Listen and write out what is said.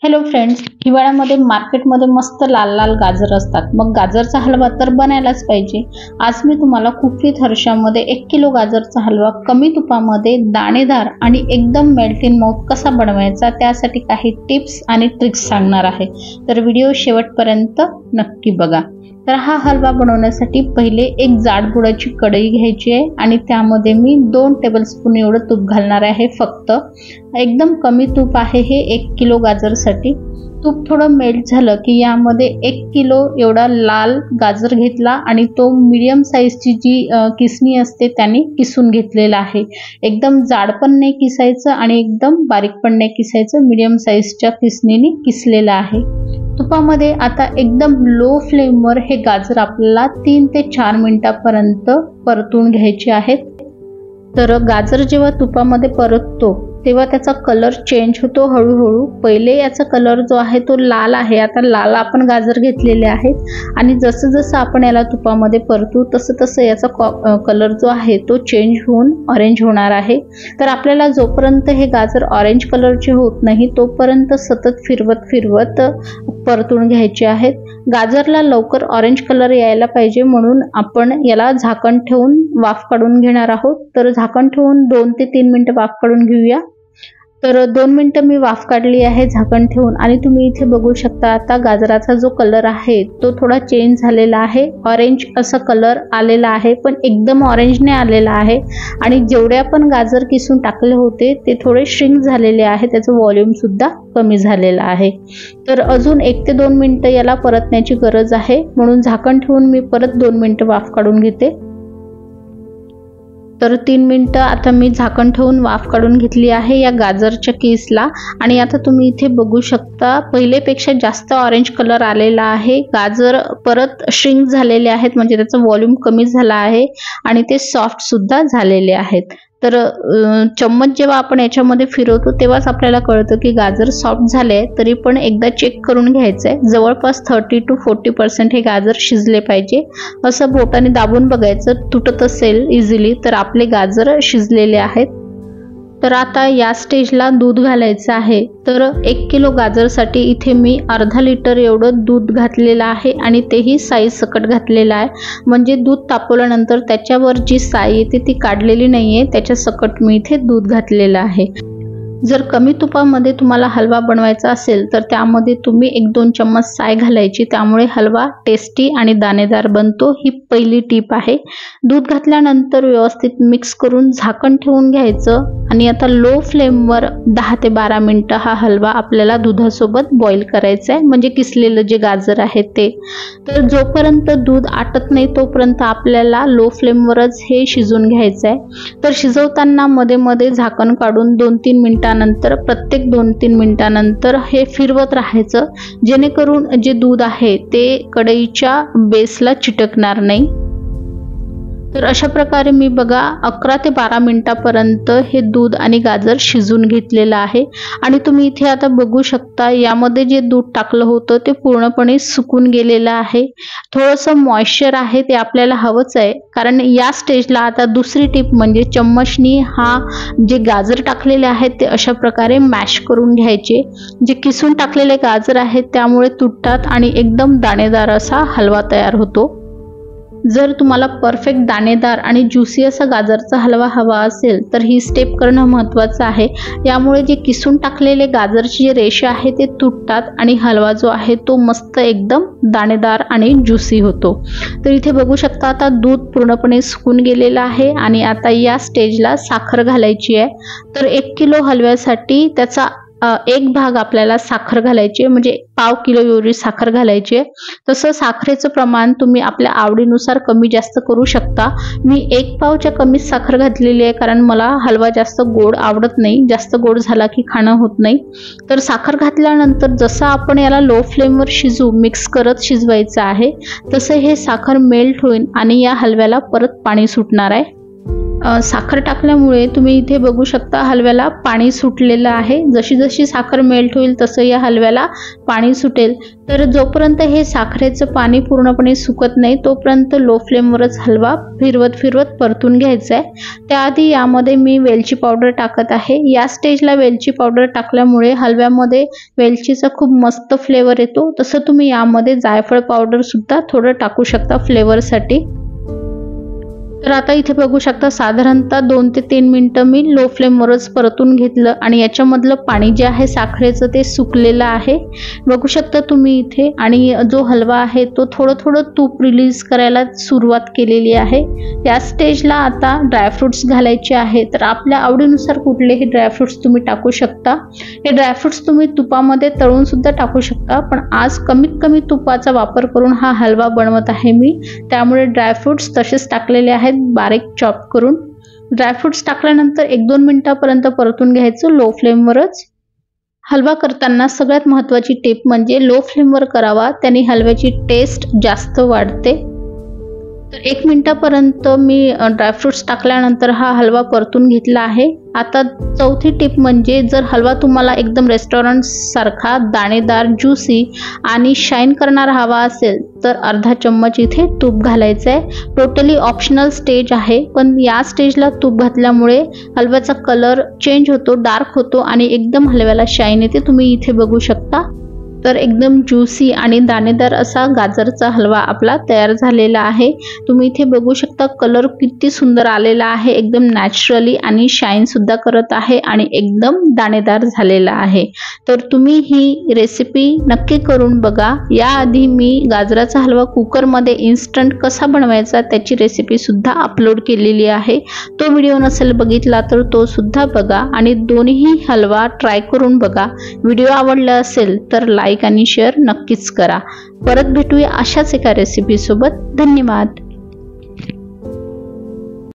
Hello friends, हिवाळ्यामध्ये मार्केटमध्ये मस्त लाल लाल गाजर असतात। मग गाजरचा हलवा तर बनायलाच पाहिजे। आज मी तुम्हाला कुफरी हर्षामध्ये 1 किलो गाजरचा हलवा कमी तुपामध्ये दाणेदार आणि एकदम मेल्ट इन माउथ कसा बनवायचा त्यासाठी काही टिप्स आणि ट्रिक्स सांगणार आहे। तर व्हिडिओ शेवटपर्यंत नक्की बघा। तर हा हलवा बनवण्यासाठी पहिले एक जाड बुडाची कढई घ्यायची आहे आणि त्यामध्ये मी 2 टेबलस्पून एवढं तूप घालणार आहे। फक्त एकदम कमी तूप आहे हे 1 किलो गाजरसाठी। तूप थोडं मेल्ट झालं की यामध्ये 1 किलो एवढा लाल गाजर घेतला आणि तो मीडियम साईजची जी किसणी असते त्याने किसून घेतलेला आहे। एकदम जाड पण नाही किसायचं आणि एकदम बारीक पण नाही किसायचं, मीडियम साईजच्या किसणीने किसलेला आहे। तुपामध्ये आता एकदम लो फ्लेमवर हे गाजर आपल्याला 3 ते 4 मिनिटांपर्यंत परतून घ्यायचे आहेत। तर गाजर जेव्हा तुपामध्ये परततो तेव्हा त्याचा कलर चेंज होतो हळूहळू। पहिले याचा कलर जो आहे तो लाल आहे, आता लाल आपण गाजर घेतलेले आहेत आणि जसं जसं आपण याला तुपामध्ये परतू तसं तसं याचा कलर जो आहे तो चेंज होऊन ऑरेंज होणार आहे। तर आपल्याला जोपर्यंत हे गाजर ऑरेंज कलरचे होत नाही तोपर्यंत सतत फिरवत परतून घ्यायचे आहेत। गाजरला लवकर ऑरेंज कलर यायला पाहिजे म्हणून आपण याला झाकण ठेवून वाफ काढून घेणार आहोत। तर झाकण ठेवून 2 ते 3 मिनिटं वाफ काढून घेऊया। तर 2 मिनिटं मी वाफ काढली आहे झाकण ठेवून आणि तुम्ही इथे बघू शकता आता गाजराचा जो कलर आहे तो थोडा चेंज झालेला आहे, ऑरेंज असा कलर आलेला आहे, पण एकदम ऑरेंज नाही आलेला आहे। आणि जेवढे आपण गाजर किसून टाकले होते ते थोडे श्रिंक झालेले आहे, त्याचं व्हॉल्यूम सुद्धा कमी झालेला आहे। तर अजून 1 ते 2 मिनिटं याला परतण्याची गरज आहे म्हणून झाकण ठेवून मी परत 2 मिनिटं वाफ काढून घेते। तर 3 मिनिटं आता मी झाकण ठेवून वाफ काढून घेतली आहे या गाजरच्या केसला। आणि आता तुम्ही इथे बघू शकता पहिलेपेक्षा जास्त ऑरेंज कलर आलेला आहे। गाजर परत श्रिंक झालेले आहेत म्हणजे त्याचा व्हॉल्यूम कमी झाला आहे आणि ते सॉफ्ट सुद्धा झालेले आहेत। तर चम्मच जेव्हा आपण याच्यामध्ये फिरवतो तेव्हाच आपल्याला कळतं की गाजर सॉफ्ट झाले, तरी पण एकदा चेक करून घ्यायचं आहे। जवळपास 30 to 40% हे गाजर शिजले पाहिजे। असं बोटाने दाबून बघायचं, तुटत असेल इझिली तर आपले गाजर शिजलेले आहेत। तर आता या स्टेजला दूध घालायचं आहे। तर 1 किलो गाजरसाठी इथे मी अर्धा लिटर एवढं दूध घातलेलं आहे आणि तेही साई सकट घातलेलं आहे, म्हणजे दूध तापवल्यानंतर त्याच्यावर जी साई येते ती काढलेली नाहीये, त्याच्या सकट मी इथे दूध घातलेलं आहे। जर कमी तुपामध्ये तुम्हाला हलवा बनवायचा असेल तर त्यामध्ये तुम्ही 1-2 चम्मच साय घालायची, त्यामुळे हलवा टेस्टी आणि दाणेदार बनतो। ही पहिली टिप आहे। दूध घातल्यानंतर व्यवस्थित मिक्स करून झाकण ठेवून घ्यायचं आणि आता लो फ्लेमवर 10 ते 12 मिनिटं हा हलवा आपल्याला दुधासोबत बॉईल करायचा आहे, म्हणजे किसलेलं जे गाजर आहे ते। तर जोपर्यंत दूध आटत नाही तोपर्यंत आपल्याला लो फ्लेमवरच हे शिजवून घ्यायचं आहे। तर शिजवताना मध्ये मध्ये झाकण काढून 2-3 मिनिटांनंतर प्रत्येक 2-3 मिनिटांनंतर हे फिरवत राहायचं, जेणेकरून जे दूध आहे ते कढईच्या बेसला चिटकणार नाही। तर अशा प्रकारे मी बघा 11 ते 12 मिनिटांपर्यंत हे दूध आणि गाजर शिजून घेतलेलं आहे। आणि तुम्ही इथे आता बघू शकता यामध्ये जे दूध टाकलं होतं ते पूर्णपणे सुकून गेलेलं आहे। थोडंसं मॉइश्चर आहे ते आपल्याला हवंच आहे, कारण या स्टेजला आता दुसरी टिप म्हणजे चम्मचनी जे गाजर टाकलेले आहेत ते अशा प्रकारे मॅश करून घ्यायचे। जे किसून टाकलेले गाजर आहेत त्यामुळे तुटतात आणि एकदम दाणेदार असा हलवा तयार होतो। जर तुम्हाला परफेक्ट दाणेदार आणि ज्युसी असा गाजरचा हलवा हवा असेल तर ही स्टेप करणं महत्त्वाचं आहे। यामुळे जे किसून टाकलेले गाजरचे जे रेषे आहेत ते तुटतात आणि हलवा जो आहे तो मस्त एकदम दाणेदार आणि ज्युसी होतो। तर इथे बघू शकता आता दूध पूर्णपणे सुकून गेलेलं आहे आणि आता या स्टेजला साखर घालायची आहे। तर 1 किलो हलव्यासाठी त्याचा 1 भाग आपल्याला साखर घालायची आहे, म्हणजे पाव किलो एवढी साखर घालायची आहे। तसं साखरेचं प्रमाण तुम्ही आपल्या आवडीनुसार कमी जास्त करू शकता। मी 1 पावच्या कमी साखर घातलेली आहे, कारण मला हलवा जास्त गोड आवडत नाही, जास्त गोड झाला की खाणं होत नाही। तर साखर घातल्यानंतर जसं आपण याला लो फ्लेमवर शिजू मिक्स करत शिजवायचं आहे, तसं हे साखर मेल्ट होईल आणि या हलव्याला परत पाणी सुटणार आहे। साखर टाकल्यामुळे तुम्ही इथे बघू शकता हलव्याला पाणी सुटलेलं आहे। जशी जशी साखर मेल्ट होईल तसं या हलव्याला पाणी सुटेल। तर जोपर्यंत हे साखरेचं पाणी पूर्णपणे सुकत नाही तोपर्यंत लो फ्लेमवरच हलवा फिरवत फिरवत परतून घ्यायचा आहे। त्याआधी यामध्ये मी वेलची पावडर टाकत आहे। या स्टेजला वेलची पावडर टाकल्यामुळे हलव्यामध्ये वेलचीचा खूप मस्त फ्लेवर येतो। तसं तुम्ही यामध्ये जायफळ पावडर सुद्धा थोडं टाकू शकता फ्लेवरसाठी। तर आता इथे बघू शकता साधारणतः 2 ते 3 मिनिटं मी लो फ्लेमवरच परतून घेतलं आणि याच्यामधलं पाणी जे आहे साखरेचं ते सुकलेलं आहे, बघू शकता तुम्ही इथे। आणि जो हलवा आहे तो थोडं थोडं तूप रिलीज करायला सुरुवात केलेली आहे। या स्टेजला आता ड्रायफ्रुट्स घालायचे आहे। तर आपल्या आवडीनुसार कुठलेही ड्रायफ्रुट्स तुम्ही टाकू शकता। हे ड्रायफ्रुट्स तुम्ही तुपामध्ये तळून सुद्धा टाकू शकता, पण आज कमीत कमी तुपाचा वापर करून हा हलवा बनवत आहे मी, त्यामुळे ड्रायफ्रुट्स तसेच टाकलेले आहेत बारीक चॉप करून। ड्रायफ्रुट्स टाकल्यानंतर 1-2 मिनिटांपर्यंत परतून घ्यायचं लो फ्लेमवरच। हलवा करताना सगळ्यात महत्त्वाची टिप म्हणजे लो फ्लेमवर करावा, त्याने हलव्याची टेस्ट जास्त वाढते। तर 1 मिनिटापर्यंत मी ड्रायफ्रुट्स टाकल्यानंतर हा हलवा परतून घेतला आहे। आता चौथी टिप म्हणजे जर हलवा तुम्हाला एकदम रेस्टॉरंट सारखा दाणेदार, ज्युसी आणि शाईन करणारा हवा असेल तर अर्धा चम्मच इथे तूप घालायचं आहे। टोटली ऑप्शनल स्टेज आहे, पण या स्टेजला तूप घातल्यामुळे हलव्याचा कलर चेंज होतो, डार्क होतो आणि एकदम हलव्याला शाईन येते। तुम्ही इथे बघू शकता। तर एकदम ज्युसी आणि दाणेदार असा गाजरचा हलवा आपला तयार झालेला आहे। तुम्ही इथे बघू शकता कलर किती सुंदर आलेला आहे, एकदम नॅचरली आणि शाईन सुद्धा करत आहे आणि एकदम दाणेदार झालेला आहे। तर तुम्ही ही रेसिपी नक्की करून बघा। याआधी मी गाजराचा हलवा कुकरमध्ये इन्स्टंट कसा बनवायचा त्याची रेसिपी सुद्धा अपलोड केलेली आहे, तो व्हिडिओ नसेल बघितला तर तो सुद्धा बघा आणि दोन्ही हलवा ट्राय करून बघा। व्हिडिओ आवडला असेल तर लाईक आणि शेअर नक्कीच करा। परत भेटूया अशाच एका रेसिपी सोबत। धन्यवाद।